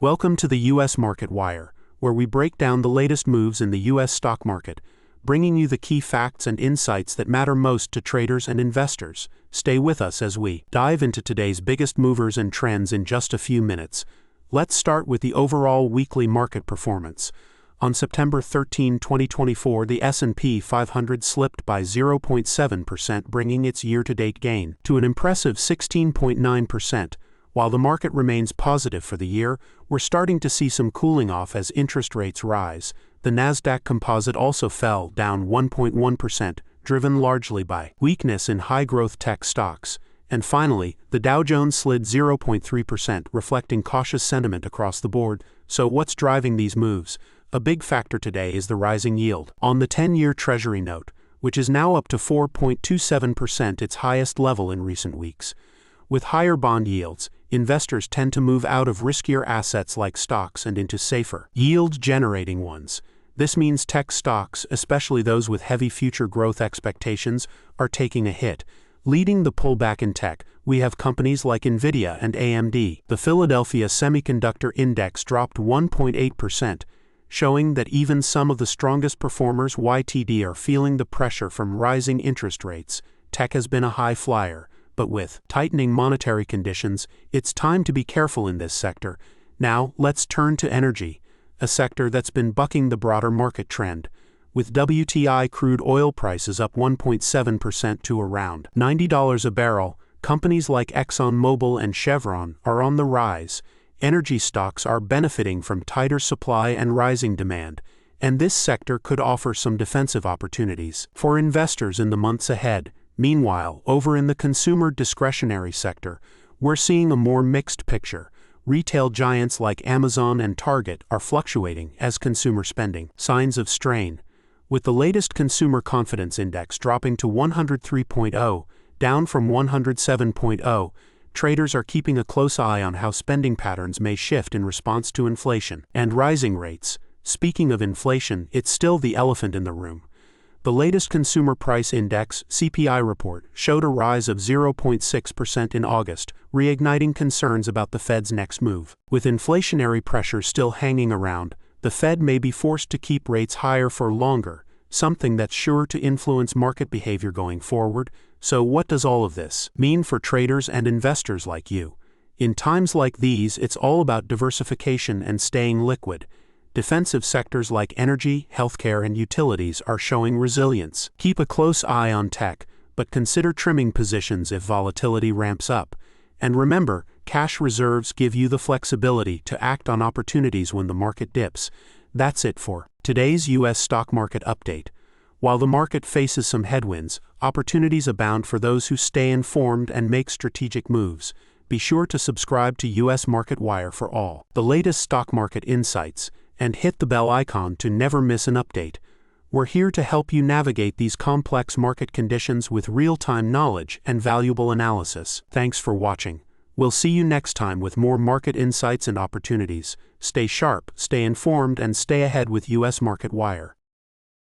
Welcome to the US Market Wire, where we break down the latest moves in the US stock market, bringing you the key facts and insights that matter most to traders and investors. Stay with us as we dive into today's biggest movers and trends in just a few minutes. Let's start with the overall weekly market performance. On September 13, 2024, the S&P 500 slipped by 0.7%, bringing its year-to-date gain to an impressive 16.9%. While the market remains positive for the year, we're starting to see some cooling off as interest rates rise. The Nasdaq Composite also fell, down 1.1%, driven largely by weakness in high-growth tech stocks. And finally, the Dow Jones slid 0.3%, reflecting cautious sentiment across the board. So what's driving these moves? A big factor today is the rising yield on the 10-year Treasury note, which is now up to 4.27%, its highest level in recent weeks. With higher bond yields, investors tend to move out of riskier assets like stocks and into safer, yield-generating ones. This means tech stocks, especially those with heavy future growth expectations, are taking a hit. Leading the pullback in tech, we have companies like Nvidia and AMD. The Philadelphia Semiconductor Index dropped 1.8%, showing that even some of the strongest performers YTD are feeling the pressure from rising interest rates. Tech has been a high flyer, but with tightening monetary conditions, it's time to be careful in this sector. Now, let's turn to energy, a sector that's been bucking the broader market trend. With WTI crude oil prices up 1.7% to around $90 a barrel, companies like ExxonMobil and Chevron are on the rise. Energy stocks are benefiting from tighter supply and rising demand, and this sector could offer some defensive opportunities for investors in the months ahead. Meanwhile, over in the consumer discretionary sector, we're seeing a more mixed picture. Retail giants like Amazon and Target are fluctuating as consumer spending signs of strain. With the latest consumer confidence index dropping to 103.0, down from 107.0, traders are keeping a close eye on how spending patterns may shift in response to inflation and rising rates. Speaking of inflation, it's still the elephant in the room. The latest Consumer Price Index (CPI) report showed a rise of 0.6% in August, reigniting concerns about the Fed's next move. With inflationary pressure still hanging around, the Fed may be forced to keep rates higher for longer, something that's sure to influence market behavior going forward. So what does all of this mean for traders and investors like you? In times like these, it's all about diversification and staying liquid. Defensive sectors like energy, healthcare, and utilities are showing resilience. Keep a close eye on tech, but consider trimming positions if volatility ramps up. And remember, cash reserves give you the flexibility to act on opportunities when the market dips. That's it for today's U.S. stock market update. While the market faces some headwinds, opportunities abound for those who stay informed and make strategic moves. Be sure to subscribe to US Market Wire for all the latest stock market insights, and hit the bell icon to never miss an update. We're here to help you navigate these complex market conditions with real-time knowledge and valuable analysis. Thanks for watching. We'll see you next time with more market insights and opportunities. Stay sharp, stay informed, and stay ahead with US Market Wire.